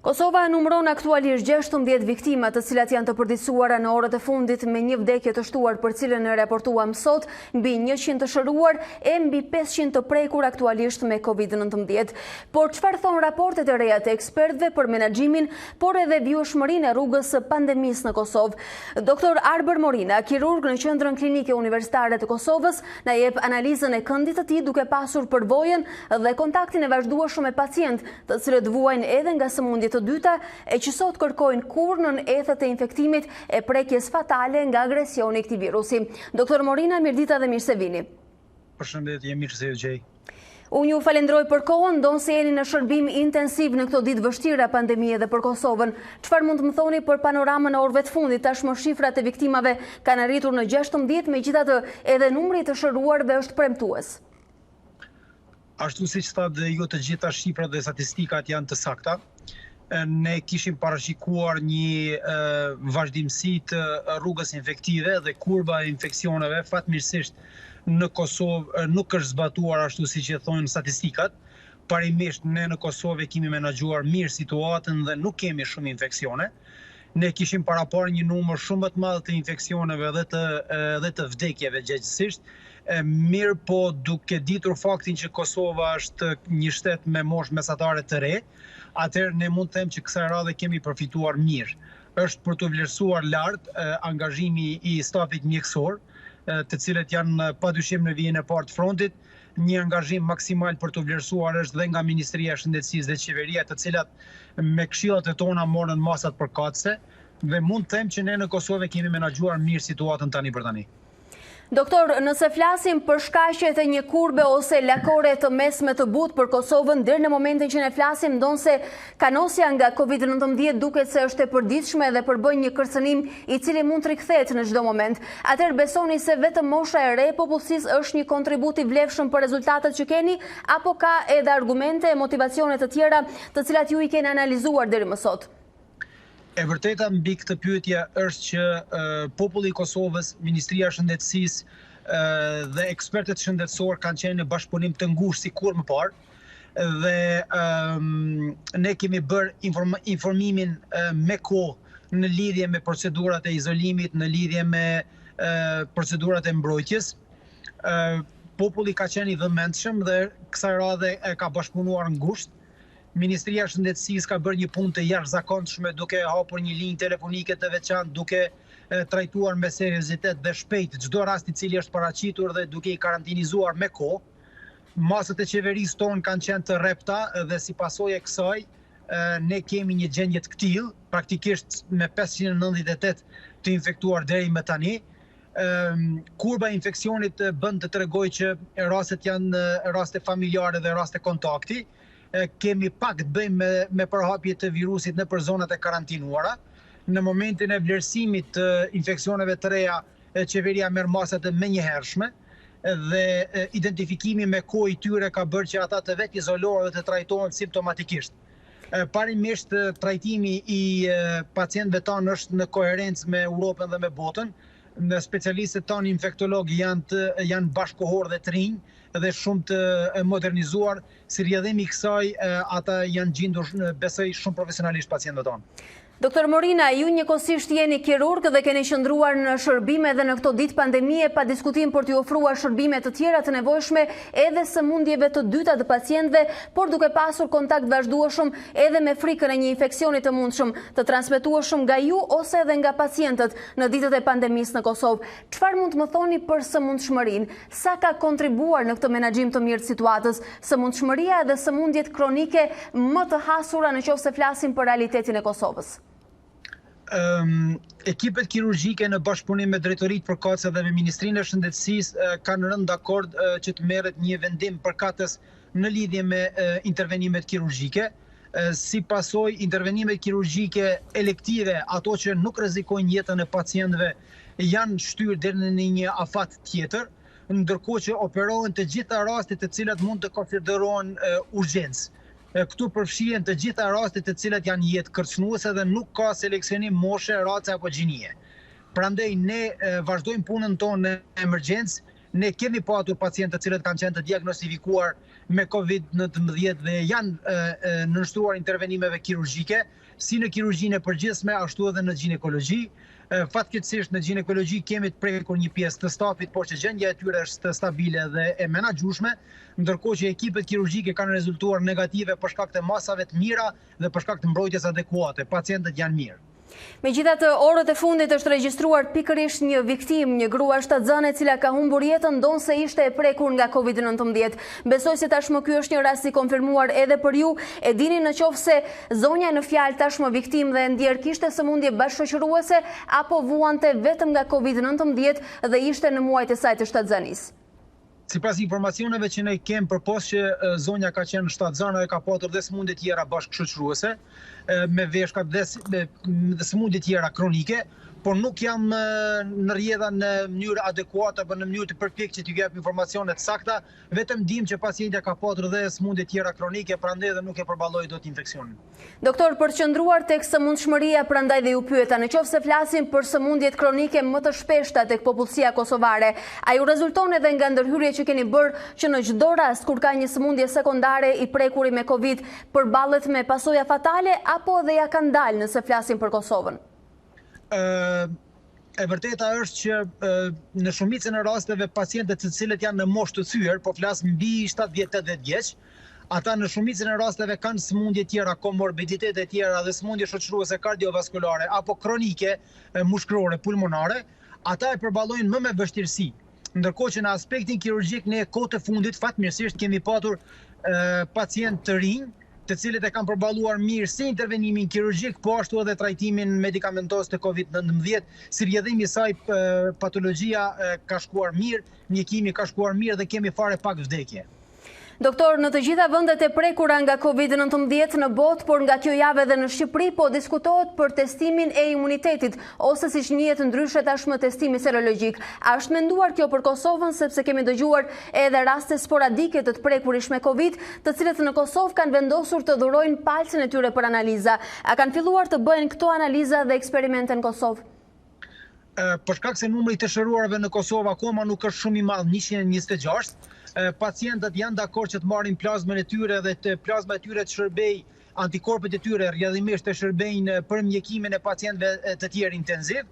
Kosova numëron aktualisht 16 viktima të cilat janë të përditësuara në orët e fundit me një vdekje të shtuar për cilën e raportuam sot, mbi 100 të shëruar e mbi 500 të prekur aktualisht me COVID-19. Por çfarë thon raportet e reja të ekspertëve për menaxhimin, por edhe vjueshmërinë e rrugës së pandemisë në Kosovë? Dr. Arbër Morina, kirurg në Qendrën Klinike Universitare të Kosovës, na jep analizën e këndit të tij duke pasur përvojën dhe kontaktin e vazhdueshëm me pacient, të cilët vuajnë edhe nga sëmundjet të dyta e që sot kërkojnë kur në ethet e infektimit e prekjes fatale nga agresioni i këtij virusi. Dr. Morina, mirëdita dhe mirë se vini. Përshëndetje, mirë se u gjej. Unë ju falenderoj për kohën, ndonse jeni në shërbim intensiv në këto ditë vështira pandemie dhe për Kosovën. Çfarë mund të më thoni për panoramën e orëve të fundit? Tashmë shifrat e viktimave kanë arritur në 16, megjithatë edhe numri të shëruarve është premtues. Ashtu siç thatë ju, të gjitha shifrat dhe statistikat janë të sakta. Ne kishim parashikuar një vazhdimsi të rrugës infektive dhe kurba e infeksioneve fatmirësisht në Kosovë nuk është zbatuar ashtu siç e thonë statistikat. Parimisht ne në Kosovë kemi menaxhuar mirë situatën dhe nuk kemi shumë infeksione. Ne kishim paraparë një numër shumë të madh të infeksioneve dhe të vdekjeve gjëgjësisht. Mirë po duke ditur faktin që Kosova është një shtet me moshë mesatare të re, atëherë ne mund të them që kësaj radhe kemi përfituar mirë. Është për të vlerësuar lartë angazhimi i stafit mjekësor, të cilët janë padyshim në vijën e parë të frontit. Një angazhim maksimal për të vlerësuar është dhe nga Ministria e Shëndetësisë dhe Qeveria, të cilat me këshillat e tona morën masat përkatëse dhe mund të them që ne në Kosovë kemi menaxhuar mirë situatën tani për tani. Doktor, nëse flasim për shkaqjet e një kurbe ose lakore të mesme të butë për Kosovën, deri në momentin që ne flasim, ndonse kanosja nga COVID-19 duket se është e përditshme dhe përbën një kërcënim i cili mund të rikthehet në çdo moment. Atëherë besoni se vetëm mosha e re e popullsisë është një kontribut i vlefshëm për rezultatet që keni, apo ka edhe argumente e motivacione të tjera të cilat ju i keni analizuar deri më sot? E vërteta mbi këtë pyetje është që populli i Kosovës, Ministria e Shëndetësisë dhe ekspertët shëndetësor kanë qenë në bashkëpunim të ngushtë si kur më parë dhe ne kemi bërë informimin me kohë në lidhje me procedurat e izolimit, në lidhje me procedurat e mbrojtjes. Populli ka qenë i vëmendshëm dhe kësaj radhe ka bashkëpunuar ngushtë. Ministria e Shëndetësisë ka bërë një punë të jashtëzakonshme duke hapur një linjë telefonike të veçantë, duke trajtuar me seriozitet dhe shpejt çdo rast i cili është paraqitur dhe duke i karantinizuar me kohë. Masat e qeverisë tonë kanë qenë të rrepta dhe si pasojë e kësaj ne kemi një gjendje të këtillë, praktikisht me 598 të infektuar deri më tani. Kurba e infeksionit bën të tregojë që rastet janë raste familjare dhe raste kontakti. Kemi pak të bëjmë me përhapje të virusit në për zonat e karantinuara. Në momentin e vlerësimit të infeksioneve të reja, qeveria merr masat e menjëhershme dhe identifikimi me kohë i tyre ka bërë që ata të vetë izolohen dhe të trajtohen simptomatikisht. Parimisht trajtimi i pacientëve tanë është në koherencë me Europën dhe me botën. Në specialistët tanë infektologë janë bashkohor dhe të rinj dhe shumë të modernizuar, si rrjedhimi i kësaj ata janë gjendur besoj shumë profesionalisht pacientëve tonë. Doktor Morina, ju njëkohësisht jeni kirurg dhe keni qëndruar në shërbime dhe në këto ditë pandemie pa diskutim për t'ju ofruar shërbime të tjera të nevojshme edhe sëmundjeve të dyta të pacientëve, por duke pasur kontakt vazhdueshëm edhe me frikën e një infeksioni të mundshëm të transmetueshëm nga ju ose edhe nga pacientët në ditët e pandemisë në Kosovë. Çfarë mund të më thoni për sëmundshmërinë? Sa ka kontribuar në këtë menaxhim të mirë të situatës sëmundshmëria dhe sëmundjet kronike më të hasura nëse flasim për realitetin e Kosovës? Ekipet kirurgjike në bashkëpunim me drejtoritë përkatëse dhe me Ministrinë e Shëndetësisë kanë rënë dakord që të merret një vendim përkatës në lidhje me intervenimet kirurgjike. Si pasojë, intervenimet kirurgjike elektive, ato që nuk rrezikojnë jetën e pacientëve, janë shtyrë deri në një afat tjetër, ndërkohë që operohen të gjitha rastet të cilat mund të konsiderohen urgjencë. Këtu përfshihen të gjitha rastet të cilat janë jetë kërcënuese dhe nuk ka seleksionim moshe, race apo gjinie. Prandaj ne vazhdojmë punën tonë në emergjencë. Ne kemi patur pacientë të cilët kanë qenë të diagnostifikuar me COVID-19 dhe janë nënshtruar intervenimeve kirurgjike, si në kirurgjinë e përgjithshme, ashtu edhe në ginekologji. Fatkeqësisht në ginekologji kemi të prekur një pjesë të stafit, por që gjendja e tyre është stabile dhe e menaxhueshme, ndërkohë që ekipet kirurgjike kanë rezultuar negative për shkak të masave të mira dhe për shkak të mbrojtjes adekuate. Pacientët janë mirë. Megjithatë, orët e fundit është regjistruar pikërisht një viktim, një grua shtatzane e cila ka humbur jetën ndonse ishte e prekur nga COVID-19. Besoj se tashmë ky është një rast i konfirmuar edhe për ju. E dini nëse zonja në fjalë tashmë viktim dhe ndjer kishte sëmundje bashkëshoqëruese apo vuante vetëm nga COVID-19 dhe ishte në muajt e saj të shtatzanisë? Sipas informacioneve që ne kemi përpos që zonja ka qenë shtatzane dhe ka patur dhe sëmundje tjera bashkëshoqëruese, me veshkat dhe sëmundje tjera kronike, por nuk jam në rrjedha në mënyrë adekuate apo në mënyrë të përpjekje që t'ju jap informacione të sakta, vetëm dim që pacientja ka patur dhe sëmundje tjera kronike, prandaj dhe nuk e përballoi dot infeksionin. Doktor, përqendruar tek sëmundshmëria, prandaj dhe ju pyeta, nëse flasim për sëmundjet kronike më të shpeshta tek popullsia kosovare, a ju rezulton edhe nga ndërhyrje që keni bërë që në çdo rast kur ka një sëmundje sekondare i prekuri me Covid përballet me pasoja fatale apo dhe ja kanë dalë nëse flasim për Kosovën? E vërteta është që në shumicën e rasteve pacientët të cilët janë në moshë të thyer, po flas mbi 70-80 vjeç, ata në shumicën e rasteve kanë sëmundje tjera, komorbiditete tjera dhe sëmundje shoqëruese kardiovaskulare apo kronike, mushkërore, pulmonare, ata e përballojnë më me vështirësi. Ndërkohë që në aspektin kirurgjik ne kohë të fundit fatmirësisht kemi patur pacientë të rinj, të cilët e kanë përballuar mirë si intervenimin kirurgjik, po ashtu edhe trajtimin medikamentos të COVID-19, si rrjedhimi i saj patologjia ka shkuar mirë, mjekimi ka shkuar mirë dhe kemi fare pak vdekje. Doktor, në të gjitha vendet e prekura nga COVID-19 në botë, por nga kjo javë edhe në Shqipëri, po diskutohet për testimin e imunitetit, ose siç njihet ndryshe tashmë testimi serologjik. A është menduar kjo për Kosovën, sepse kemi dëgjuar edhe raste sporadike të prekurish me Covid, të cilët në Kosovë kanë vendosur të dhurojnë palcën e tyre për analiza. A kanë filluar të bëjnë këto analiza dhe eksperimente në Kosovë? Për shkak se numri të shëruarve në Kosovë akoma nuk është shumë i madh, 126, pacientët janë dakord që të marrin plazmën e tyre dhe të plazma e tyre të shërbej, antikorpët e tyre rrjedhimisht të shërbejnë për mjekimin e pacientëve të tjerë intenziv,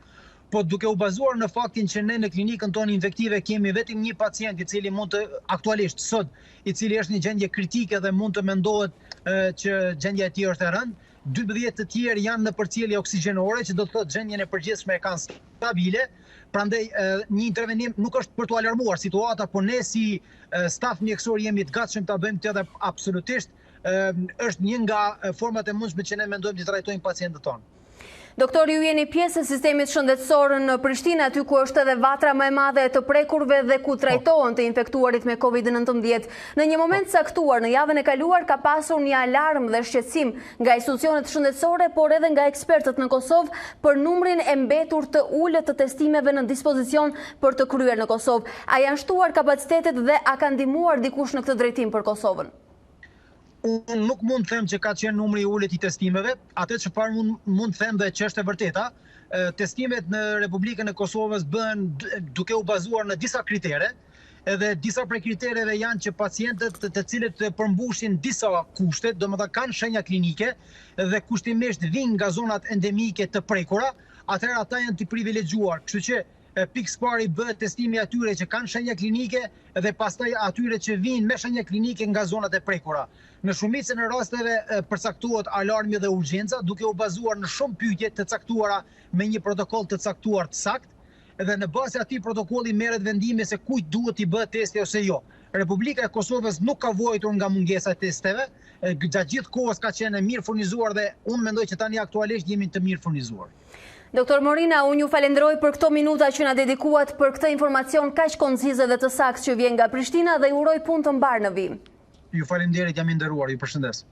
po duke u bazuar në faktin që ne në klinikën tonë infektive kemi vetëm një pacient i cili mund të aktualisht sot, i cili është në gjendje kritike dhe mund të mendohet që gjendja e tij është e rëndë, 12 të tjerë janë në përcjellje oksigjenore, që do të thotë gjendjen e përgjithshme e kanë stabile. Prandaj një intervenim nuk është për të alarmuar situata, por ne si staf mjekësor jemi të gatshëm ta bëjmë këtë dhe absolutisht është një nga format e mundshme që ne mendojmë të trajtojmë pacientët tonë. Doktor, ju jeni pjesë e sistemit shëndetësor në Prishtinë, aty ku është edhe vatra më e madhe e të prekurve dhe ku trajtohen të infektuarit me COVID-19. Në një moment caktuar, në javën e kaluar, ka pasur një alarm dhe shqetësim nga institucionet shëndetësore, por edhe nga ekspertët në Kosovë për numrin e mbetur të ulët të testimeve në dispozicion për të kryer në Kosovë. A janë shtuar kapacitetet dhe a ka ndihmuar dikush në këtë drejtim për Kosovën? Unë nuk mund të them që ka qenë numri i ulët i testimeve, atë çfarë mund të them dhe që është e vërteta, testimet në Republikën e Kosovës bëhen duke u bazuar në disa kritere, edhe disa prej kritereve janë që pacientët të cilët përmbushin disa kushte, domethënë kanë shenja klinike dhe kushtimisht vinë nga zonat endemike të prekura, atëherë ata janë të privilegjuar, kështu që pikë pari bëhet testimi atyre që kanë shenja klinike dhe pastaj atyre që vinë me shenja klinike nga zonat e prekura. Në shumicën e rasteve përcaktohet alarmi dhe urgjenca duke u bazuar në shumë pyetje të caktuara me një protokoll të caktuar të saktë dhe në bazë atij protokolli merret vendimi se kujt duhet i bëhet testi ose jo. Republika e Kosovës nuk ka vuajtur nga mungesa e testeve, gjatë gjithë kohës ka qenë mirë furnizuar dhe unë mendoj që tani aktualisht jemi të mirë furnizuar. Doktor Morina, unë ju falenderoj për këto minuta që na dedikuat për këtë informacion kaq koncize dhe të saktë që vjen nga Prishtina dhe ju uroj punë të mbar në vim. Ju faleminderit, jam i nderuar, ju përshëndes.